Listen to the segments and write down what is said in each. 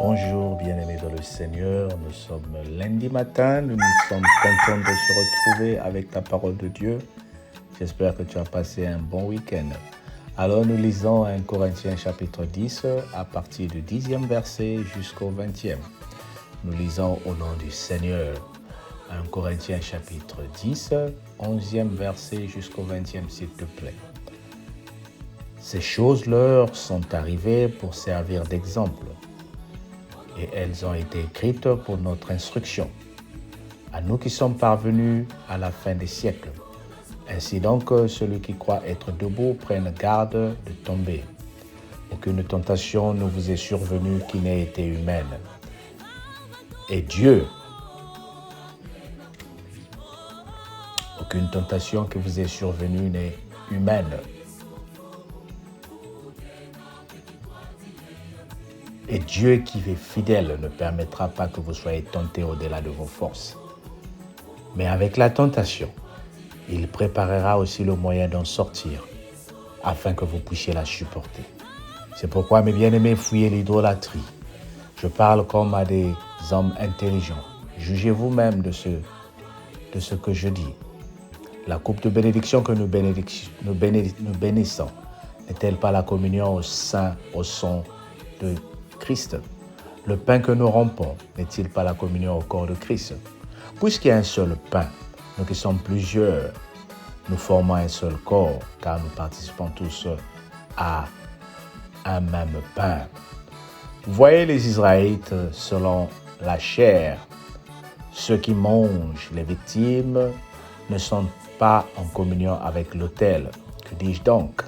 Bonjour bien-aimés dans le Seigneur, nous sommes lundi matin, nous sommes contents de se retrouver avec la parole de Dieu. J'espère que tu as passé un bon week-end. Alors nous lisons 1 Corinthiens chapitre 10 à partir du 10e verset jusqu'au 20e. Nous lisons au nom du Seigneur. 1 Corinthiens chapitre 10, 11e verset jusqu'au 20e s'il te plaît. Ces choses leur sont arrivées pour servir d'exemple. Et elles ont été écrites pour notre instruction, à nous qui sommes parvenus à la fin des siècles. Ainsi donc, celui qui croit être debout prenne garde de tomber. Aucune tentation ne vous est survenue qui n'ait été humaine. Et Dieu, aucune tentation qui vous est survenue n'est humaine. Et Dieu qui est fidèle ne permettra pas que vous soyez tentés au-delà de vos forces. Mais avec la tentation, il préparera aussi le moyen d'en sortir, afin que vous puissiez la supporter. C'est pourquoi, mes bien-aimés, fuyez l'idolâtrie. Je parle comme à des hommes intelligents. Jugez vous-même de ce que je dis. La coupe de bénédiction que nous bénissons, n'est-elle pas la communion au sein, au son de Christ? Le pain que nous rompons, n'est-il pas la communion au corps de Christ? Puisqu'il y a un seul pain, nous qui sommes plusieurs, nous formons un seul corps, car nous participons tous à un même pain. Vous voyez les Israélites selon la chair. Ceux qui mangent les victimes ne sont pas en communion avec l'autel. Que dis-je donc?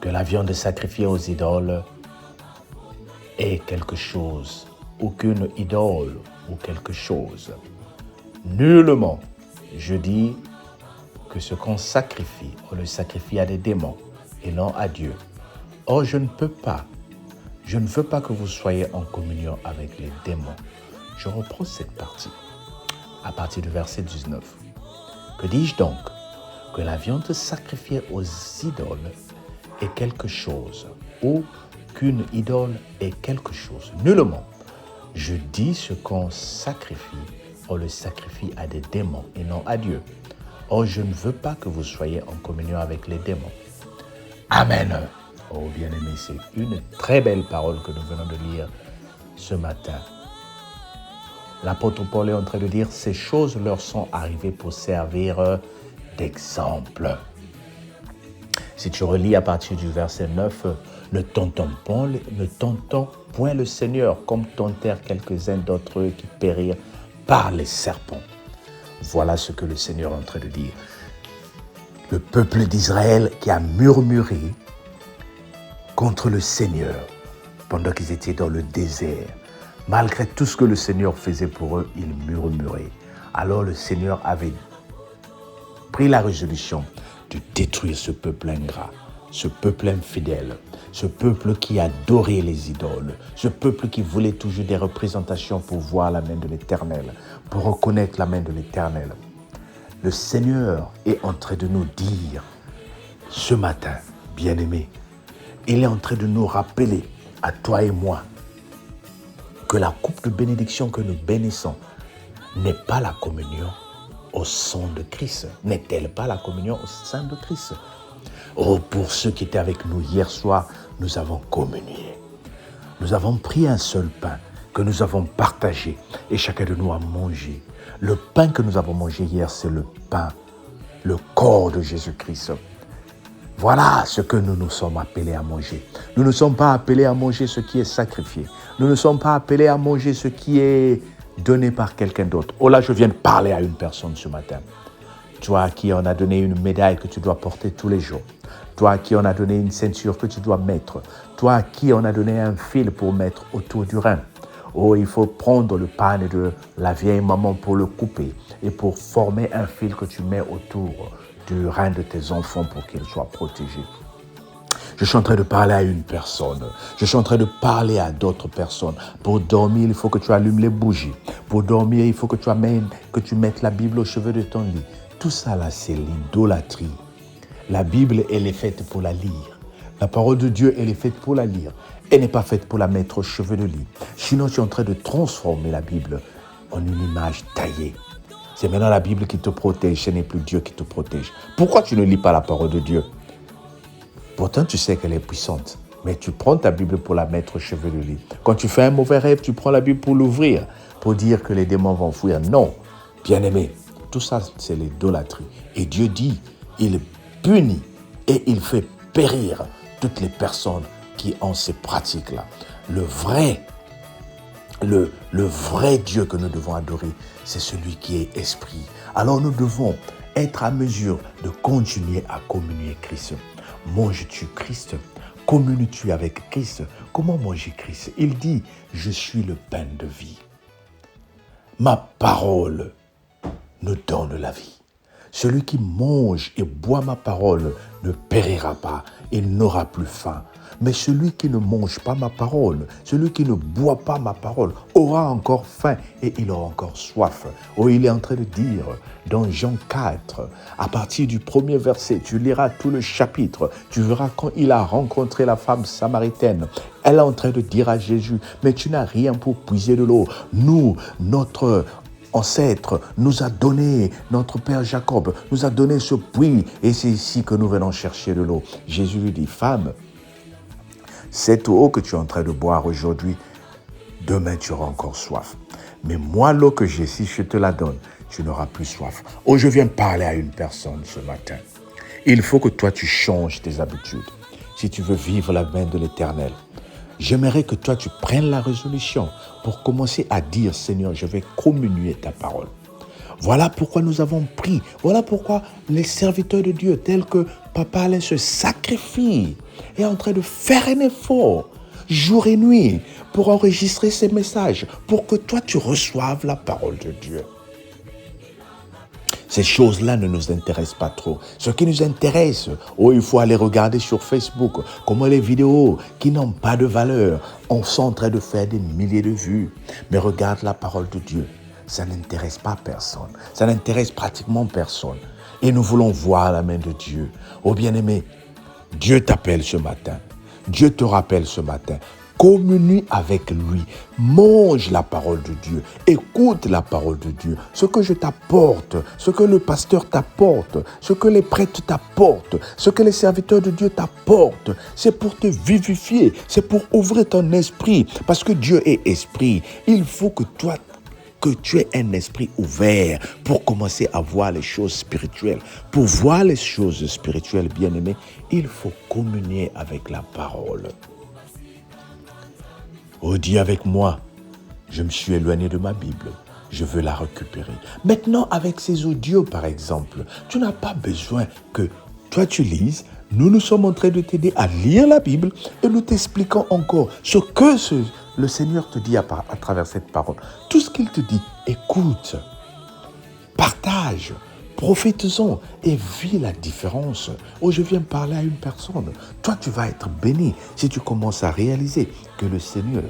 Que la viande sacrifiée aux idoles est quelque chose, ou qu'une idole ou quelque chose. Nullement, je dis que ce qu'on sacrifie, on le sacrifie à des démons et non à Dieu. Or, je ne veux pas que vous soyez en communion avec les démons. Je reprends cette partie, à partir du verset 19. Que dis-je donc? Que la viande sacrifiée aux idoles est quelque chose, ou qu'une idole est quelque chose. Nullement. Je dis ce qu'on sacrifie, on le sacrifie à des démons et non à Dieu. Or, je ne veux pas que vous soyez en communion avec les démons. Amen. Oh, bien-aimé, c'est une très belle parole que nous venons de lire ce matin. L'apôtre Paul est en train de dire, ces choses leur sont arrivées pour servir d'exemple. Si tu relis à partir du verset 9, ne tentons point le Seigneur comme tentèrent quelques-uns d'entre eux qui périrent par les serpents. Voilà ce que le Seigneur est en train de dire. Le peuple d'Israël qui a murmuré contre le Seigneur pendant qu'ils étaient dans le désert. Malgré tout ce que le Seigneur faisait pour eux, ils murmuraient. Alors le Seigneur avait pris la résolution de détruire ce peuple ingrat, ce peuple infidèle, ce peuple qui adorait les idoles, ce peuple qui voulait toujours des représentations pour voir la main de l'Éternel, pour reconnaître la main de l'Éternel. Le Seigneur est en train de nous dire, ce matin, bien-aimés, il est en train de nous rappeler, à toi et moi, que la coupe de bénédiction que nous bénissons n'est pas la communion au sang de Christ. N'est-elle pas la communion au sein de Christ? Oh, pour ceux qui étaient avec nous hier soir, nous avons communié. Nous avons pris un seul pain que nous avons partagé et chacun de nous a mangé. Le pain que nous avons mangé hier, c'est le pain, le corps de Jésus-Christ. Voilà ce que nous nous sommes appelés à manger. Nous ne sommes pas appelés à manger ce qui est sacrifié. Nous ne sommes pas appelés à manger ce qui est donné par quelqu'un d'autre. Oh là, je viens de parler à une personne ce matin. Toi à qui on a donné une médaille que tu dois porter tous les jours. Toi à qui on a donné une ceinture que tu dois mettre. Toi à qui on a donné un fil pour mettre autour du rein. Oh, il faut prendre le pain de la vieille maman pour le couper et pour former un fil que tu mets autour du rein de tes enfants pour qu'ils soient protégés. Je suis en train de parler à une personne. Je suis en train de parler à d'autres personnes. Pour dormir, il faut que tu allumes les bougies. Pour dormir, il faut que tu mettes la Bible au chevet de ton lit. Tout ça là, c'est l'idolâtrie. La Bible, elle est faite pour la lire. La parole de Dieu, elle est faite pour la lire. Elle n'est pas faite pour la mettre aux cheveux de lit. Sinon, tu es en train de transformer la Bible en une image taillée. C'est maintenant la Bible qui te protège, ce n'est plus Dieu qui te protège. Pourquoi tu ne lis pas la parole de Dieu? Pourtant, tu sais qu'elle est puissante. Mais tu prends ta Bible pour la mettre aux cheveux de lit. Quand tu fais un mauvais rêve, tu prends la Bible pour l'ouvrir, pour dire que les démons vont fuir. Non, bien-aimé, tout ça, c'est l'idolâtrie. Et Dieu dit, il punit et il fait périr toutes les personnes qui ont ces pratiques-là. Le vrai Dieu que nous devons adorer, c'est celui qui est esprit. Alors nous devons être à mesure de continuer à communier Christ. Manges-tu Christ? Communies-tu avec Christ? Comment manger Christ? Il dit, je suis le pain de vie. Ma parole nous donne la vie. Celui qui mange et boit ma parole ne périra pas, il n'aura plus faim. Mais celui qui ne mange pas ma parole, celui qui ne boit pas ma parole, aura encore faim et il aura encore soif. Oh, il est en train de dire dans Jean 4, à partir du premier verset, tu liras tout le chapitre, tu verras quand il a rencontré la femme samaritaine. Elle est en train de dire à Jésus, mais tu n'as rien pour puiser de l'eau. Nous, notre ancêtre nous a donné, notre père Jacob nous a donné ce puits et c'est ici que nous venons chercher de l'eau. Jésus lui dit, femme, cette eau que tu es en train de boire aujourd'hui, demain tu auras encore soif. Mais moi, l'eau que j'ai ici, je te la donne, tu n'auras plus soif. Oh, je viens parler à une personne ce matin. Il faut que toi, tu changes tes habitudes. Si tu veux vivre la main de l'Éternel, j'aimerais que toi, tu prennes la résolution pour commencer à dire, Seigneur, je vais communier ta parole. Voilà pourquoi nous avons pris. Voilà pourquoi les serviteurs de Dieu, tels que Papa Alain, se sacrifient et est en train de faire un effort, jour et nuit, pour enregistrer ces messages, pour que toi, tu reçoives la parole de Dieu. Ces choses-là ne nous intéressent pas trop. Ce qui nous intéresse, il faut aller regarder sur Facebook comment les vidéos qui n'ont pas de valeur sont en train de faire des milliers de vues. Mais regarde la parole de Dieu. Ça n'intéresse pas personne. Ça n'intéresse pratiquement personne. Et nous voulons voir la main de Dieu. Oh bien-aimé, Dieu t'appelle ce matin. Dieu te rappelle ce matin. Communie avec lui. Mange la parole de Dieu. Écoute la parole de Dieu. Ce que je t'apporte, ce que le pasteur t'apporte, ce que les prêtres t'apportent, ce que les serviteurs de Dieu t'apportent, c'est pour te vivifier. C'est pour ouvrir ton esprit. Parce que Dieu est esprit. Il faut que toi, que tu aies un esprit ouvert pour commencer à voir les choses spirituelles. Pour voir les choses spirituelles, bien-aimés, il faut communier avec la parole. Oh, dis avec moi, je me suis éloigné de ma Bible. Je veux la récupérer. Maintenant, avec ces audios, par exemple, tu n'as pas besoin que toi tu lises. Nous sommes en train de t'aider à lire la Bible et nous t'expliquons encore ce que le Seigneur te dit à travers cette parole. Tout ce qu'il te dit, écoute, partage, profite-en et vis la différence. Oh, je viens parler à une personne. Toi, tu vas être béni si tu commences à réaliser que le Seigneur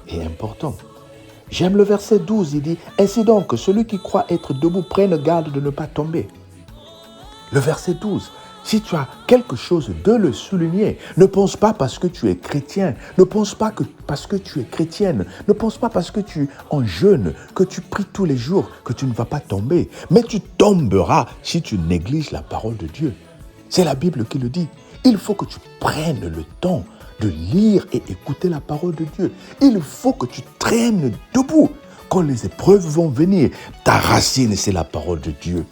est important. J'aime le verset 12, il dit, « Ainsi donc, celui qui croit être debout prenne garde de ne pas tomber. » Le verset 12, si tu as quelque chose de le souligner, ne pense pas parce que tu es chrétien, ne pense pas que parce que tu es chrétienne, ne pense pas parce que tu es en jeûne, que tu pries tous les jours, que tu ne vas pas tomber. Mais tu tomberas si tu négliges la parole de Dieu. C'est la Bible qui le dit. Il faut que tu prennes le temps de lire et écouter la parole de Dieu. Il faut que tu traînes debout. Quand les épreuves vont venir, ta racine, c'est la parole de Dieu.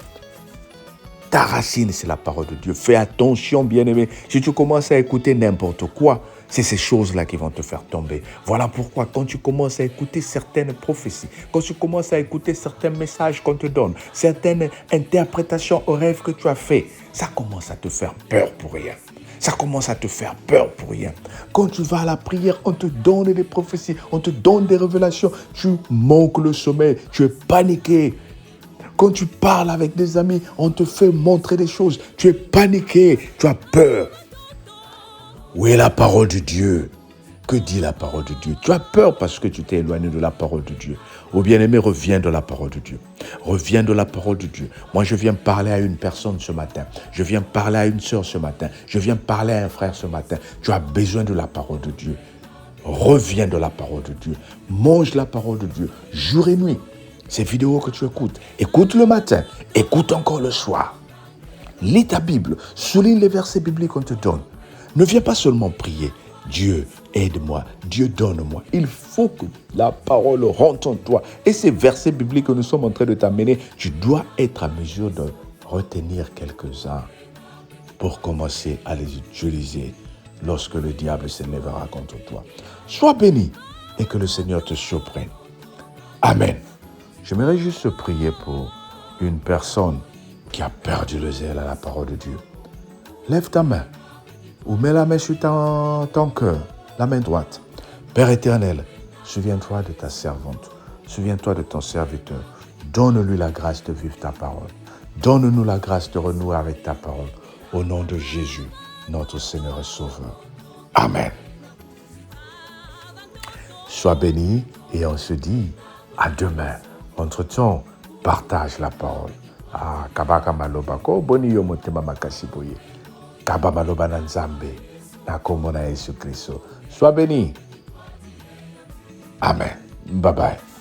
Ta racine, c'est la parole de Dieu. Fais attention, bien-aimé. Si tu commences à écouter n'importe quoi, c'est ces choses-là qui vont te faire tomber. Voilà pourquoi quand tu commences à écouter certaines prophéties, quand tu commences à écouter certains messages qu'on te donne, certaines interprétations aux rêves que tu as fait, ça commence à te faire peur pour rien. Ça commence à te faire peur pour rien. Quand tu vas à la prière, on te donne des prophéties, on te donne des révélations. Tu manques le sommeil, tu es paniqué. Quand tu parles avec des amis, on te fait montrer des choses. Tu es paniqué, tu as peur. Où est la parole de Dieu? Que dit la parole de Dieu? Tu as peur parce que tu t'es éloigné de la parole de Dieu. Oh bien-aimé, reviens de la parole de Dieu. Reviens de la parole de Dieu. Moi, je viens parler à une personne ce matin. Je viens parler à une sœur ce matin. Je viens parler à un frère ce matin. Tu as besoin de la parole de Dieu. Reviens de la parole de Dieu. Mange la parole de Dieu. Jour et nuit. Ces vidéos que tu écoutes. Écoute le matin. Écoute encore le soir. Lis ta Bible. Souligne les versets bibliques qu'on te donne. Ne viens pas seulement prier. Dieu, aide-moi. Dieu, donne-moi. Il faut que la parole rentre en toi. Et ces versets bibliques que nous sommes en train de t'amener, tu dois être à mesure de retenir quelques-uns pour commencer à les utiliser lorsque le diable s'élèvera contre toi. Sois béni et que le Seigneur te surprenne. Amen. J'aimerais juste prier pour une personne qui a perdu le zèle à la parole de Dieu. Lève ta main ou mets la main sur ton cœur, la main droite. Père éternel, souviens-toi de ta servante, souviens-toi de ton serviteur. Donne-lui la grâce de vivre ta parole. Donne-nous la grâce de renouer avec ta parole. Au nom de Jésus, notre Seigneur et Sauveur. Amen. Sois béni et on se dit à demain. Entre-temps, partage la parole. Ah, kabaka maloba ko boni yo motema makasi boye. Kaba maloba na Nzambe na kombo na Yesu Kristo. Sois béni. Amen. Bye bye.